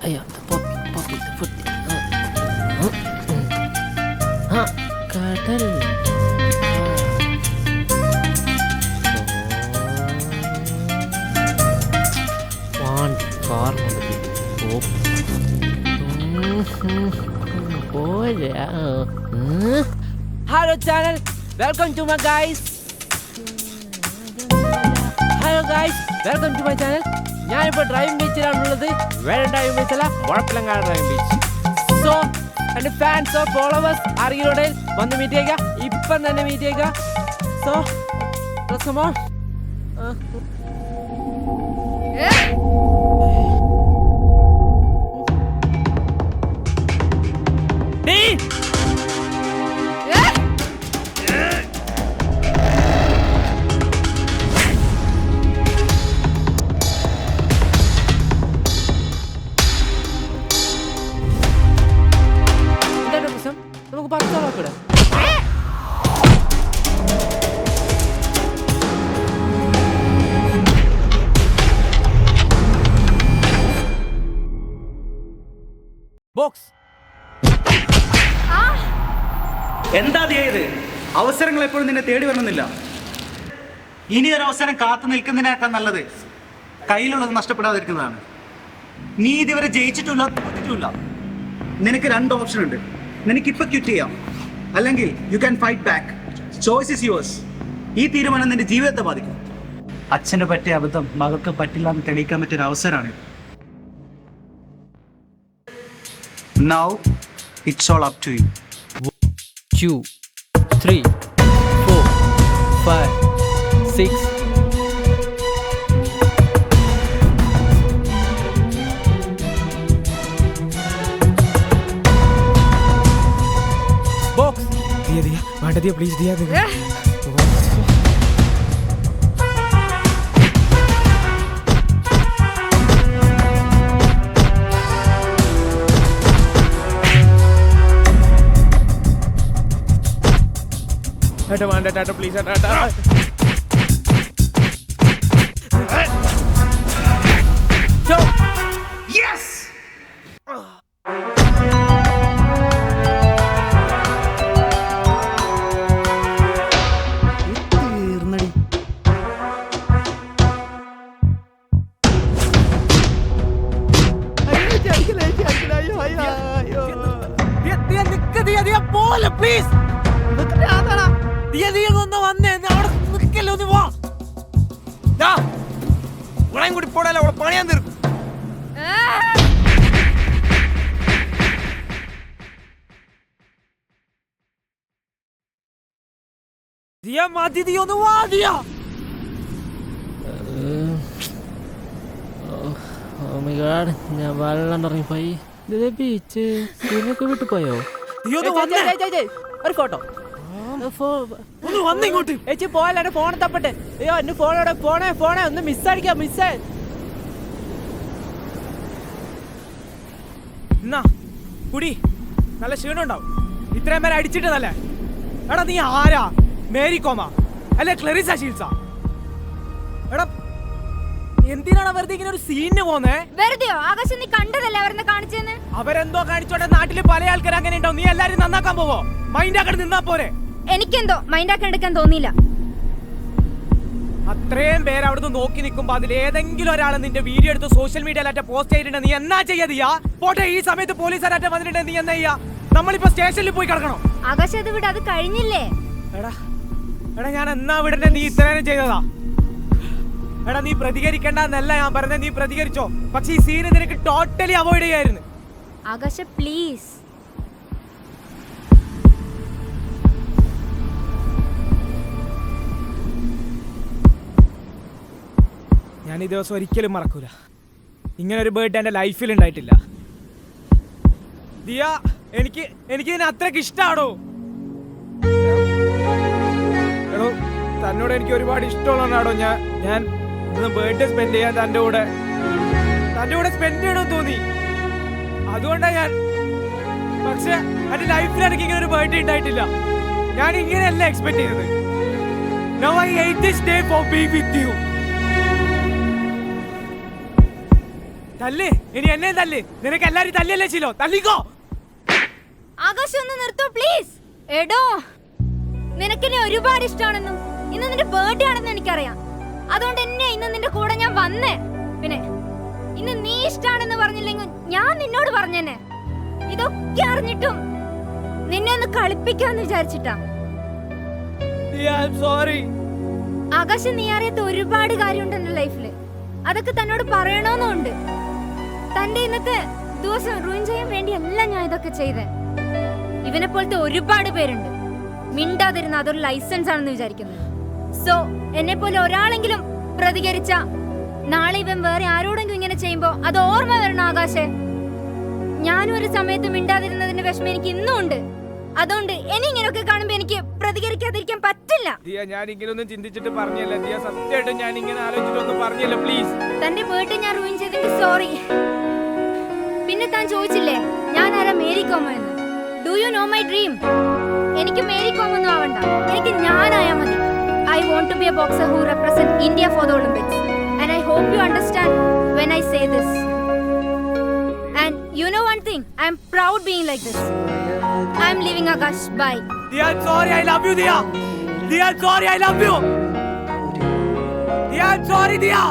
അയ്യോ കടൽ കാർ hello channel welcome to my guys hello guys welcome to my channel. ഞാനിപ്പോൾ ഡ്രൈവിംഗ് ബീച്ചിലാണുള്ളത്. വേറെ ഡ്രൈവിംഗ് ബീച്ചല്ല, മുഴപ്പിലങ്ങാട് ഡ്രൈവിംഗ് ബീച്ച്. സോ എൻ്റെ ഫാൻസോ ഫോളോവേഴ്സ് അറിയിലൂടെ വന്ന് മീറ്റ് ചെയ്യുക, ഇപ്പം തന്നെ മീറ്റ് ചെയ്യുക. സോ രസമോ നമുക്ക് പറഞ്ഞോളാം. ബോക്സ് എന്താ ചെയ്ത്? അവസരങ്ങൾ എപ്പോഴും നിന്നെ തേടി വരണമെന്നില്ല. ഇനി ഒരു അവസരം കാത്തു നിൽക്കുന്നതിനേക്കാൾ നല്ലത് കയ്യിലുള്ളത് നഷ്ടപ്പെടാതിരിക്കുന്നതാണ്. നീ ഇതുവരെ ജയിച്ചിട്ടില്ല, തോറ്റിട്ടില്ല. നിനക്ക് രണ്ട് ഓപ്ഷൻ ഉണ്ട്. നിനക്കിപ്പോൾ ക്വിറ്റ് ചെയ്യാം, അല്ലെങ്കിൽ you can fight back. Choice is yours. ഈ തീരുമാനം നിന്റെ ജീവിതത്തെ ബാധിക്കും. അച്ഛന് പറ്റിയ അബദ്ധം മകൾക്ക് പറ്റില്ല എന്ന് തെളിയിക്കാൻ പറ്റിയൊരു അവസരമാണ്. Now it's all up to you. 2, 3, 4, 5, 6. Box. दिया माटा दिया प्लीज दिया दे. टाटा मांडा टाटा प्लीज टाटा. Go. Yes! പ്ലീസ് ഒന്ന് വന്നേ, അവിടെ നിൽക്കല്ലോ, ഒന്ന് വാ. കൂടി പോടാലോ, അവിടെ പണിയാൻ തീർക്കും. ദിയ മതി, ദിയ ഒന്ന് വാ, ദിയ. ഞാൻ വെള്ളം ഇറങ്ങിപ്പോയി. ബീച്ച് ഇതിനൊക്കെ വിട്ടു പോയോ? ഒരു ഫോട്ടോ വന്നിങ്ങോട്ട് ചേച്ചി പോയല്ലേ, ഫോൺ തപ്പട്ടെ. അയ്യോ എന്റെ ഫോണോടെ ഫോണേ ഒന്ന് മിസ്സടിക്കാം, മിസ്സായി. എന്നാ കുടി, നല്ല ക്ഷീണം ഉണ്ടാവും. ഇത്രയും പേരെ അടിച്ചിട്ടതല്ലേ. എടാ നീ ആരാ? മേരി കോമ അല്ലെ ക്ലറിസ ഷീൽസാ? എടാ എന്തിനാണ് വെറുതെ ഇങ്ങനെ ഒരു സീനിന് പോന്നേ? വെറുതെയോ? ആകാശം നീ കണ്ടതല്ലേ അവരെന്നെ കാണിച്ചെന്ന്? അവരെന്തോ കാണിച്ചോട്ടെ, നാട്ടില് പല ആൾക്കാർ അങ്ങനെ ഉണ്ടാവും. നീ എല്ലാരും നന്നാക്കാൻ പോവോ? മൈൻഡ് ആക്കാൻ നിന്നാ പോരെ. എനിക്കെന്തോ മൈൻഡ് ആക്കാൻ എടുക്കാൻ തോന്നിയില്ല. അത്രയും പേര് അവിടുന്ന് നോക്കി നിൽക്കുമ്പോ അതിൽ ഏതെങ്കിലും ഒരാൾ നിന്റെ വീഡിയോ എടുത്ത് സോഷ്യൽ മീഡിയയിലാറ്റ പോസ്റ്റ് ചെയ്തിട്ടുണ്ട്. നീ എന്നാ ചെയ്യാ? പോട്ടെ, ഈ സമയത്ത് പോലീസുകാരാറ്റ വന്നിട്ടുണ്ട്. നീ എന്നാ ചെയ്യാ? നമ്മളിപ്പോ സ്റ്റേഷനിൽ പോയി കിടക്കണോ? ആകാശം അത് വിട്, അത് കഴിഞ്ഞില്ലേ. എടാ ഞാൻ എന്നാ വിടണ്ടേ? നീ ഇത്രയും ചെയ്തതാ. എടാ നീ പ്രതികരിക്കണ്ടെന്നല്ല ഞാൻ പറഞ്ഞത്, നീ പ്രതികരിച്ചോ. പക്ഷെ ഈ സീന് നിനക്ക് ടോട്ടലി അവോയ്ഡ് ചെയ്യായിരുന്നു. ആകാശ പ്ലീസ്. ഞാൻ ഈ ദിവസം ഒരിക്കലും മറക്കൂല. ഇങ്ങനെ ഒരു ബേർഡേ എന്റെ ലൈഫിൽ ഉണ്ടായിട്ടില്ല. ദിയ, എനിക്ക് ഇതിനെ അത്രക്ക് ഇഷ്ടാണോ? എടോ, തന്നോട് എനിക്ക് ഒരുപാട് ഇഷ്ടമുള്ളതാണോ ഞാൻ ഇന്ന് ബർത്ത്ഡേ സ്പെൻഡ് ചെയ്യാൻ തൻ്റെ കൂടെ സ്പെൻഡ് ചെയ്യണമെന്ന് തോന്നി. അതുകൊണ്ടാ ഞാൻ. പക്ഷെ എന്റെ ലൈഫിൽ എനിക്ക് ഇങ്ങനെ ഒരു ബർത്ത്ഡേ ഉണ്ടായിട്ടില്ല. ഞാൻ ഇങ്ങനെയല്ല എക്സ്പെക്ട് ചെയ്തത്. Now I hate this day for being with you. തല്ല്, ഇനി എന്നെ തല്ല്. നിനക്ക് എല്ലാരും തല്ലിയല്ലേ ചിലോ, തല്ലിക്കോ. ആകാശം ഒന്ന് നിർത്തൂ പ്ലീസ്. എടോ, നിനക്കെന്നെ ഒരുപാട് ഇഷ്ടമാണെന്നും ഇന്ന് നിന്റെ ബർത്ത്ഡേ ആണെന്നും എനിക്കറിയാം. അതുകൊണ്ട് എന്നെ ഇന്ന് നിന്റെ കൂടെ ഞാൻ വന്നേ. പിന്നെ ഇന്ന് നീ ഇഷ്ടാണെന്ന് പറഞ്ഞില്ലെങ്കിൽ ഞാൻ നിന്നോട് പറഞ്ഞെന്നെ. ഇതൊക്കെ അറിഞ്ഞിട്ടും നിന്നെ ഒന്ന് കളിപ്പിക്കാന്ന് വിചാരിച്ചിട്ടാ. സോറി ആകാശം, നീ അറിയാത്ത ഒരുപാട് കാര്യമുണ്ട് എന്റെ ലൈഫില്. അതൊക്കെ തന്നോട് പറയണമെന്നുണ്ട്. തന്റെ ഇന്നത്തെ ദിവസം റൂയിൻ ചെയ്യാൻ വേണ്ടിയല്ല ഞാൻ ഇതൊക്കെ ചെയ്തേ. ഇവനെ പോലത്തെ ഒരുപാട് പേരുണ്ട്. മിണ്ടാതിരുന്ന അതൊരു ലൈസൻസ് ആണെന്ന് വിചാരിക്കുന്നത്. സോ എന്നെ പോലെ ഒരാളെങ്കിലും പ്രതികരിച്ച നാളെ ഇവൻ വേറെ ആരോടെങ്കിലും ഇങ്ങനെ ചെയ്യുമ്പോ അത് ഓർമ്മ വരണം ആകാശേ. ഞാനും ഒരു സമയത്ത് മിണ്ടാതിരുന്നതിന്റെ വിഷമം എനിക്ക് ഇന്നും ഉണ്ട്. അതുകൊണ്ട് ഇനി ഇങ്ങനെയൊക്കെ കാണുമ്പോ എനിക്ക് പ്രതികരിക്കാതിരിക്കാൻ പറ്റില്ല. ദിയ, ഞാൻ ഇങ്ങനൊന്നും ചിന്തിച്ചിട്ട് പറഞ്ഞല്ല ദിയ. സത്യമായിട്ടും ഞാൻ ഇങ്ങനെ ആലോചിച്ചിട്ടൊന്നും പറഞ്ഞില്ല. പ്ലീസ്. തന്റെ ബർത്ത്ഡേ ഞാൻ റൂയിൻ ചെയ്തെങ്കിൽ സോറി. പിന്നെ താൻ ചോദിച്ചില്ലേ ഞാൻ ആരാ മേരി കോമ എന്ന്. Do you know my dream? എനിക്ക് മേരി കോം ഒന്നും ആവണ്ട, എനിക്ക് ഞാനായാ മതി. I want to be a boxer who represent India for the Olympics. And I hope you understand when I say this. And you know one thing, I am proud being like this. I am living Akash. Bye. Diya, sorry, I love you, Diya. Diya, sorry, I love you. Diya, sorry, Diya.